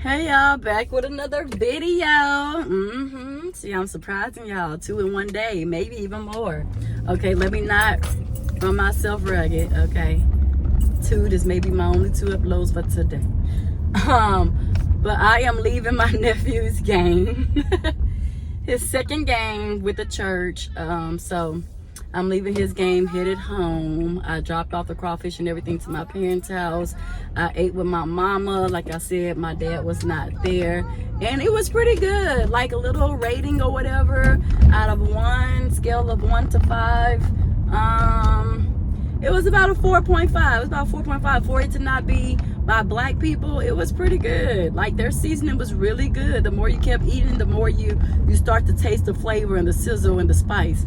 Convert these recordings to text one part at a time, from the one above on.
Hey y'all, back with another video. See, I'm surprising y'all 2 in 1 day, maybe even more. Okay, let me not run myself rugged. Okay, 2, this may be my only 2 uploads for today. But I am leaving my nephew's game, his second game with the church. So I'm leaving his game, headed home. I dropped off the crawfish and everything to my parents' house. I ate with my mama. Like I said, my dad was not there. And it was pretty good. Like a little rating or whatever out of 1, scale of 1 to 5. It was about a 4.5. It was about 4.5 for it to not be by black people. It was pretty good. Like their seasoning was really good. The more you kept eating, the more you start to taste the flavor and the sizzle and the spice.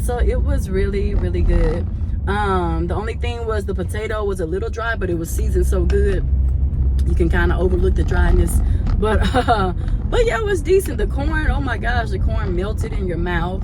So it was really, really good. The only thing was the potato was a little dry, but it was seasoned so good you can kind of overlook the dryness. But yeah, it was decent. The corn, oh my gosh, the corn melted in your mouth,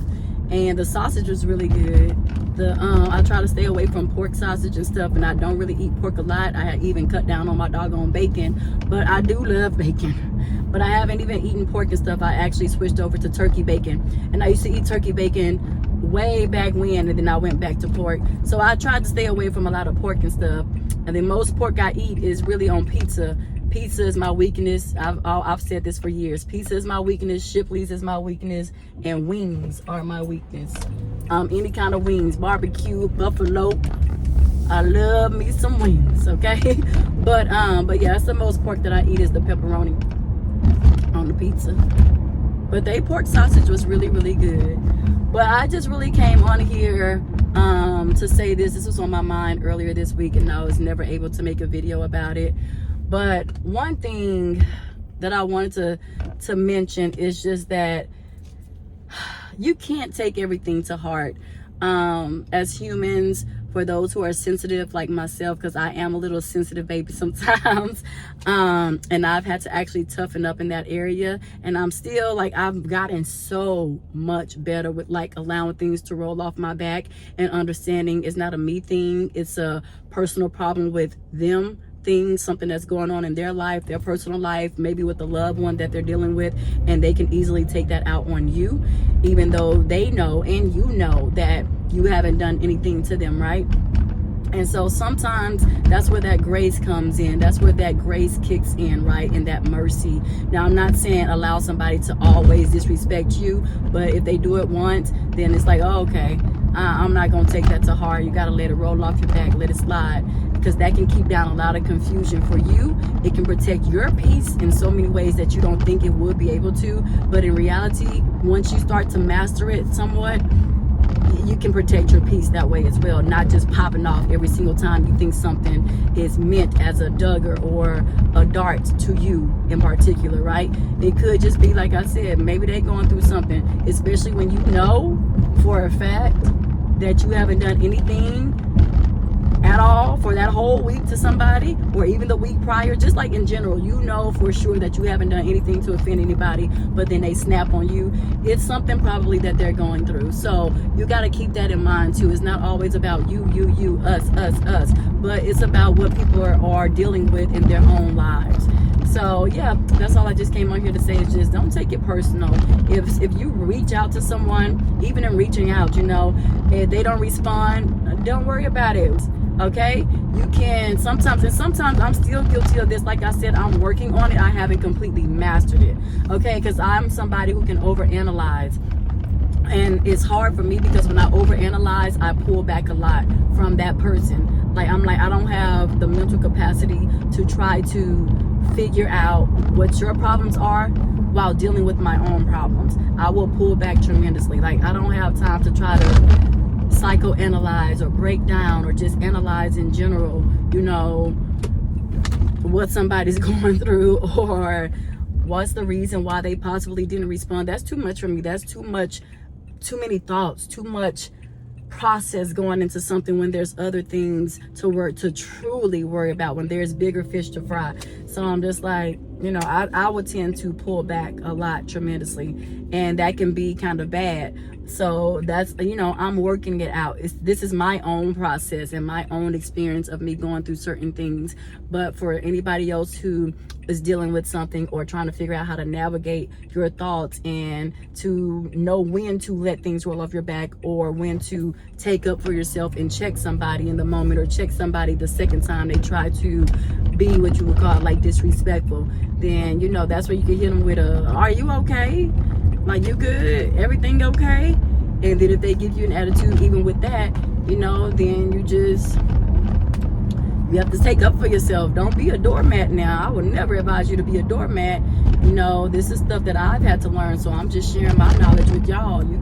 and the sausage was really good. I try to stay away from pork sausage and stuff, and I don't really eat pork a lot. I even cut down on my doggone bacon, but I do love bacon. But I haven't even eaten pork and stuff. I actually switched over to turkey bacon, and I used to eat turkey bacon way back when, and then I went back to pork. So I tried to stay away from a lot of pork and stuff. And the most pork I eat is really on pizza. Pizza is my weakness. I've said this for years. Pizza is my weakness. Shipley's is my weakness, and wings are my weakness. Any kind of wings, barbecue, buffalo. I love me some wings, okay? But yeah, that's the most pork that I eat is the pepperoni on the pizza. But they pork sausage was really, really good. But I just really came on here to say this. This was on my mind earlier this week, and I was never able to make a video about it. But one thing that I wanted to mention is just that you can't take everything to heart. As humans, for those who are sensitive like myself, because I am a little sensitive baby sometimes, and I've had to actually toughen up in that area, and I'm still like, I've gotten so much better with like allowing things to roll off my back and understanding it's not a me thing, it's a personal problem with them things, something that's going on in their life, their personal life, maybe with the loved one that they're dealing with, and they can easily take that out on you, even though they know and you know that you haven't done anything to them, right? And so sometimes that's where that grace comes in. That's where that grace kicks in, right? And that mercy. Now, I'm not saying allow somebody to always disrespect you, but if they do it once, then it's like, oh, okay, I'm not going to take that to heart. You got to let it roll off your back, let it slide, because that can keep down a lot of confusion for you. It can protect your peace in so many ways that you don't think it would be able to. But in reality, once you start to master it somewhat, you can protect your peace that way as well, not just popping off every single time you think something is meant as a dagger or a dart to you in particular, right? It could just be, like I said, maybe they're going through something, especially when you know for a fact that you haven't done anything at all for that whole week to somebody, or even the week prior, just like in general, you know for sure that you haven't done anything to offend anybody, but then they snap on you. It's something probably that they're going through. So you got to keep that in mind too. It's not always about you, us, but it's about what people are dealing with in their own lives. So yeah, that's all I just came on here to say, is just don't take it personal. If you reach out to someone, even in reaching out, you know, if they don't respond, don't worry about it. Okay, you can sometimes, and sometimes I'm still guilty of this. Like I said, I'm working on it. I haven't completely mastered it. Okay, because I'm somebody who can overanalyze, and it's hard for me because when I overanalyze, I pull back a lot from that person. Like I'm like, I don't have the mental capacity to try to figure out what your problems are while dealing with my own problems. I will pull back tremendously. Like I don't have time to try to psychoanalyze or break down or just analyze in general, you know, what somebody's going through or what's the reason why they possibly didn't respond. That's too much for me. That's too much, too many thoughts, too much process going into something when there's other things to truly worry about, when there's bigger fish to fry. So I'm just like, you know, I would tend to pull back a lot tremendously, and that can be kind of bad. So that's, you know, I'm working it out. This is my own process and my own experience of me going through certain things. But for anybody else who is dealing with something or trying to figure out how to navigate your thoughts and to know when to let things roll off your back, or when to take up for yourself and check somebody in the moment, or check somebody the second time they try to be what you would call like disrespectful, then, you know, that's where you can hit them with a, are you okay? Like, you good? Everything okay? And then if they give you an attitude even with that, you know, then you have to take up for yourself. Don't be a doormat now. I would never advise you to be a doormat. You know, this is stuff that I've had to learn, so I'm just sharing my knowledge with y'all. You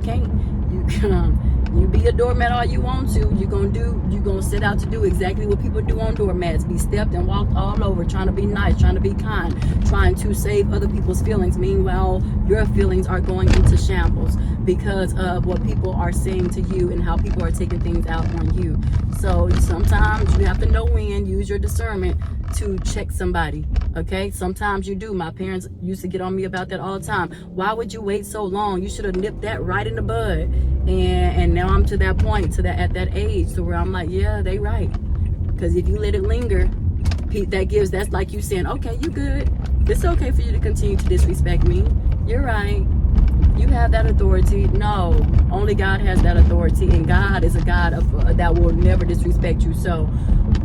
be a doormat all you want to. You're gonna set out to do exactly what people do on doormats. Be stepped and walked all over, trying to be nice, trying to be kind, trying to save other people's feelings. Meanwhile, your feelings are going into shambles because of what people are saying to you and how people are taking things out on you. So sometimes you have to know when, use your discernment to check somebody, okay? Sometimes you do. My parents used to get on me about that all the time. Why would you wait so long? You should have nipped that right in the bud. And now I'm to that point, at that age, to where I'm like, yeah, they right. Because if you let it linger, that's like you saying, okay, you good. It's okay for you to continue to disrespect me. You're right. You have that authority. No, only God has that authority, and God is a God that will never disrespect you. So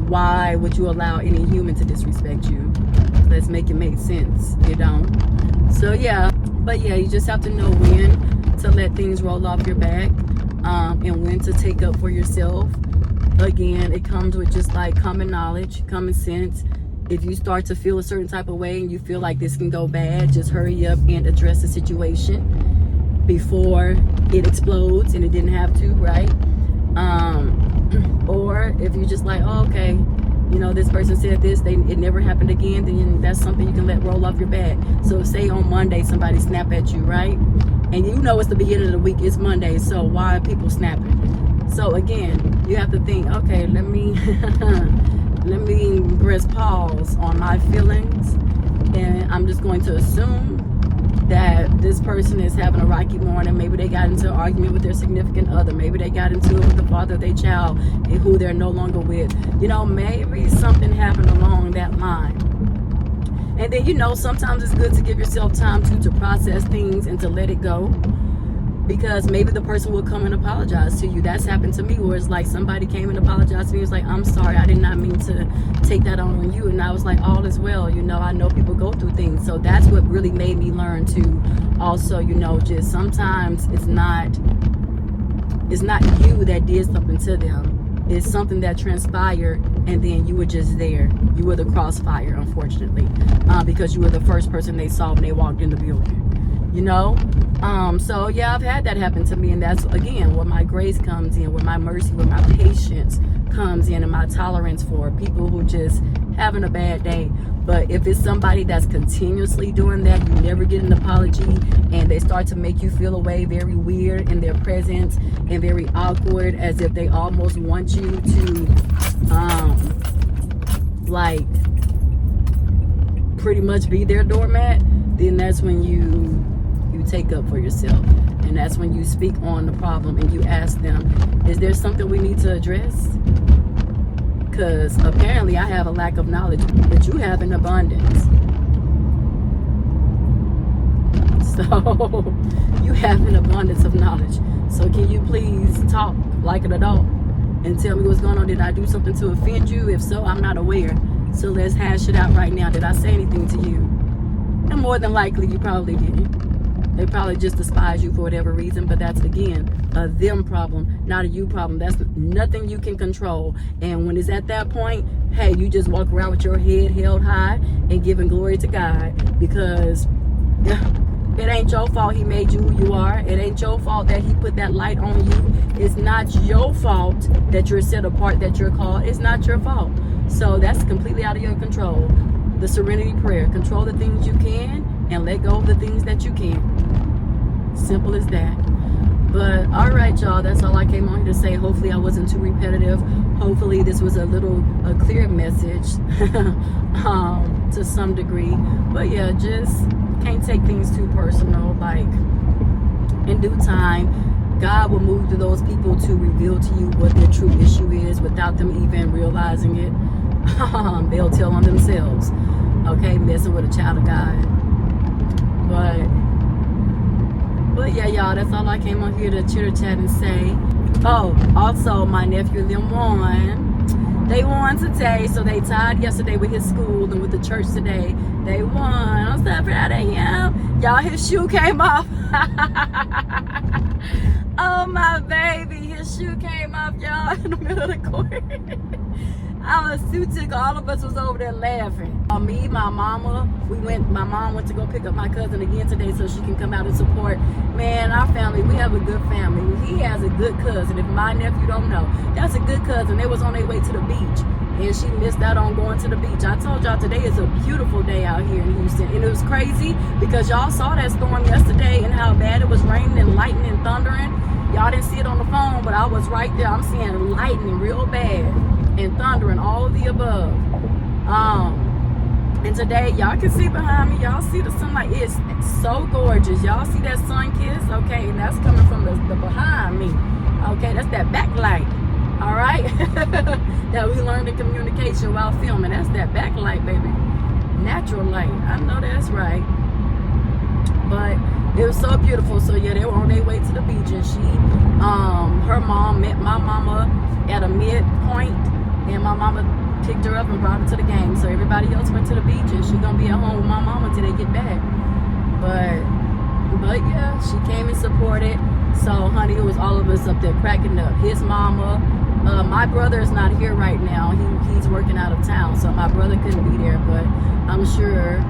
why would you allow any human to disrespect you? Let's make it make sense. You don't. So yeah, but yeah, you just have to know when to let things roll off your back, and when to take up for yourself. Again, it comes with just like common knowledge, common sense. If you start to feel a certain type of way and you feel like this can go bad, just hurry up and address the situation before it explodes, and it didn't have to, right? Or if you're just like, oh, okay, you know, this person said this, it never happened again, then that's something you can let roll off your back. So say on Monday somebody snap at you, right? And you know it's the beginning of the week, it's Monday, so why are people snapping? So again, you have to think, okay, let me press pause on my feelings, and I'm just going to assume that this person is having a rocky morning. Maybe they got into an argument with their significant other. Maybe they got into it with the father of their child and who they're no longer with. You know, maybe something happened along that line. And then, you know, sometimes it's good to give yourself time to process things and to let it go. Because maybe the person will come and apologize to you. That's happened to me, where it's like somebody came and apologized to me. It was like, I'm sorry, I did not mean to take that on you. And I was like, all is well. You know, I know people go through things. So that's what really made me learn to also, you know, just sometimes it's not you that did something to them. It's something that transpired, and then you were just there. You were the crossfire, unfortunately, because you were the first person they saw when they walked in the building. You know? So yeah, I've had that happen to me, and that's again where my grace comes in, where my mercy, where my patience comes in, and my tolerance for people who just having a bad day. But if it's somebody that's continuously doing that, you never get an apology, and they start to make you feel away, very weird in their presence and very awkward, as if they almost want you to like pretty much be their doormat, then that's when you take up for yourself. And that's when you speak on the problem and you ask them, is there something we need to address? Because apparently I have a lack of knowledge, but you have an abundance. So you have an abundance of knowledge. So can you please talk like an adult and tell me what's going on? Did I do something to offend you? If so, I'm not aware. So let's hash it out right now. Did I say anything to you? And more than likely you probably didn't. They probably just despise you for whatever reason, but that's, again, a them problem, not a you problem. That's nothing you can control. And when it's at that point, hey, you just walk around with your head held high and giving glory to God, because it ain't your fault he made you who you are. It ain't your fault that he put that light on you. It's not your fault that you're set apart, that you're called. It's not your fault. So that's completely out of your control. The serenity prayer: control the things you can and let go of the things that you can't. Simple as that. But all right, y'all, that's all I came on here to say. Hopefully I wasn't too repetitive. Hopefully this was a clear message to some degree. But yeah, just can't take things too personal. Like, in due time, God will move to those people to reveal to you what their true issue is without them even realizing it. They'll tell on themselves, okay, messing with a child of God. But yeah, y'all, that's all I came on here to chitter chat and say. Oh, also my nephew Lim won. They won today, so they tied yesterday with his school and with the church today. They won. I'm so proud of him. Y'all, his shoe came off. Oh my baby, his shoe came off, y'all, in the middle of the court. I was too tickled. All of us was over there laughing. Me, my mama, my mom went to go pick up my cousin again today so she can come out and support. Man, our family, we have a good family. He has a good cousin. If my nephew don't know, that's a good cousin. They was on their way to the beach and she missed out on going to the beach. I told y'all today is a beautiful day out here in Houston. And it was crazy because y'all saw that storm yesterday and how bad it was raining and lightning and thundering. Y'all didn't see it on the phone, but I was right there. I'm seeing lightning real bad and thunder and all of the above. And today y'all can see behind me, y'all see the sunlight. It's so gorgeous. Y'all see that sun kiss? Okay, and that's coming from the behind me. Okay, that's that backlight. All right, that we learned in communication while filming. That's that backlight, baby. Natural light. I know that's right. But it was so beautiful. So yeah, they were on their way to the beach, and her mom met my mama at a midpoint, and my mama picked her up and brought her to the game. So everybody else went to the beach, and she's gonna be at home with my mama till they get back. But yeah, she came and supported. So honey, it was all of us up there cracking up. His mama, my brother is not here right now. He's working out of town, so my brother couldn't be there. But I'm sure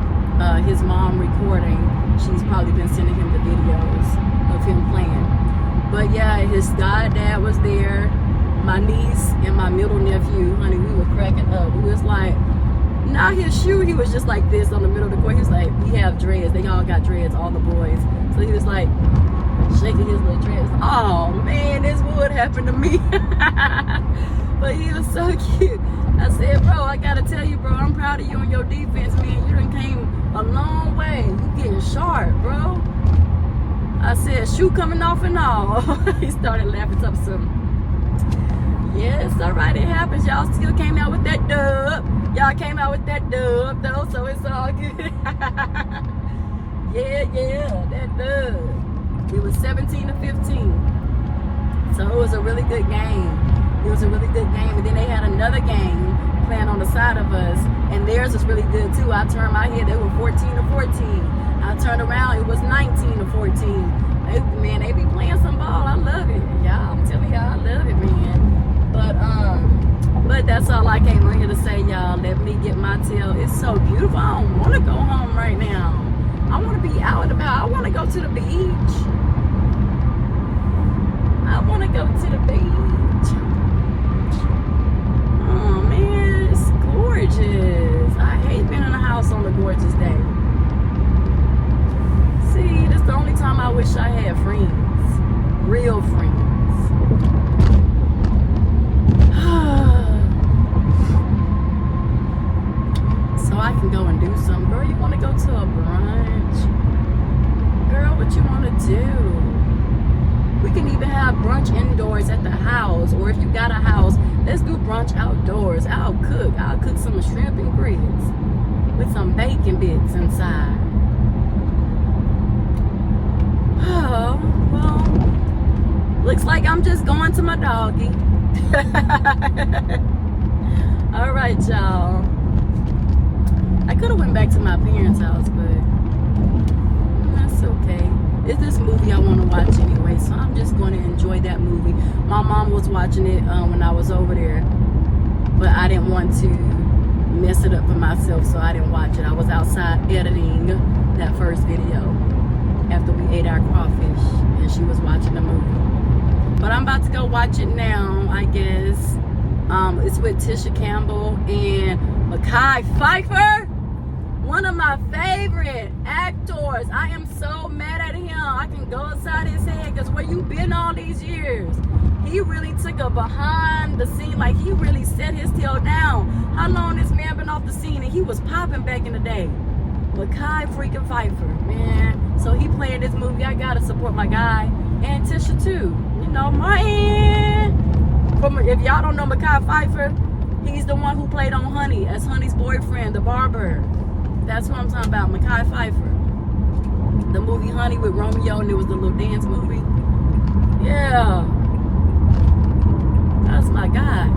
his mom recording. She's probably been sending him the videos of him playing. But yeah, his goddad was there. My niece and my middle nephew, honey, we were cracking up. We was like, not his shoe, he was just like this on the middle of the court. He was like, we have dreads. They all got dreads, all the boys. So he was like, shaking his little dreads. Oh man, this would happen to me. But he was so cute. I said, bro, I gotta tell you, bro, I'm proud of you and your defense, man. You done came a long way. You getting sharp, bro. I said, shoe coming off and all. He started laughing something. Yes, all right, it happens. Y'all still came out with that dub. Y'all came out with that dub, though, so it's all good. Yeah, that dub. It was 17 to 15. So it was a really good game. It was a really good game. And then they had another game playing on the side of us, and theirs was really good, too. I turned my head. They were 14 to 14. I turned around. It was 19 to 14. They be playing some ball. I love it. Y'all, I'm telling y'all, I love it, man. But that's all I came on here to say, y'all. Let me get my tail. It's so beautiful. I don't want to go home right now. I want to be out and about. I want to go to the beach. I want to go to the beach. Oh, man, it's gorgeous. I hate being in a house on a gorgeous day. See, that's the only time I wish I had friends. Real friends. So I can go and do something. Girl, you want to go to a brunch? Girl, what you want to do? We can even have brunch indoors at the house. Or if you got a house, let's do brunch outdoors. I'll cook some shrimp and grits with some bacon bits inside. Oh, well, looks like I'm just going to my doggy. All right, y'all. I could have went back to my parents' house, but that's okay. It's this movie I want to watch anyway, so I'm just going to enjoy that movie. My mom was watching it when I was over there, but I didn't want to mess it up for myself, so I didn't watch it. I was outside editing that first video after we ate our crawfish, and she was watching the movie. But I'm about to go watch it now, I guess. It's with Tisha Campbell and Mekhi Phifer. One of my favorite actors. I am so mad at him. I can go inside his head because where you been all these years? He really took a behind the scene, like he really set his tail down. How long this man been off the scene and he was popping back in the day? Mekhi freaking Phifer, man. So he playing this movie. I gotta support my guy. And Tisha too. You know, Martin. If y'all don't know Mekhi Phifer, he's the one who played on Honey as Honey's boyfriend, the barber. That's what I'm talking about, Mekhi Phifer. The movie Honey with Romeo, and it was the little dance movie. Yeah. That's my guy.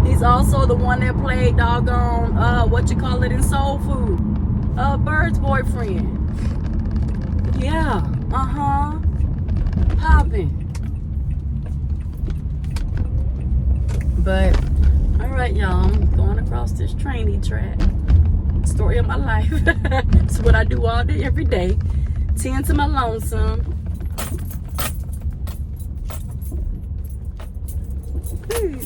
He's also the one that played doggone, what you call it in Soul Food. Bird's boyfriend. Yeah. Popping. But, alright y'all, I'm going across this trainee track. Story of my life. It's what I do all day, every day. Tend to my lonesome. Ooh.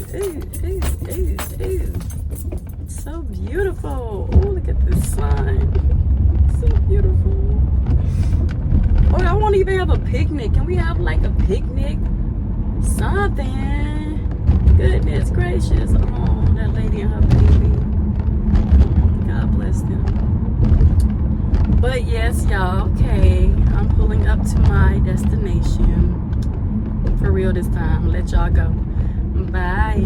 So beautiful. Oh, look at this sign. So beautiful. Oh, I won't even have a picnic. Can we have like a picnic? Something. Goodness gracious. Oh, that lady and her baby. God bless them. But yes, y'all, okay. I'm pulling up to my destination. For real this time. Let y'all go. Bye.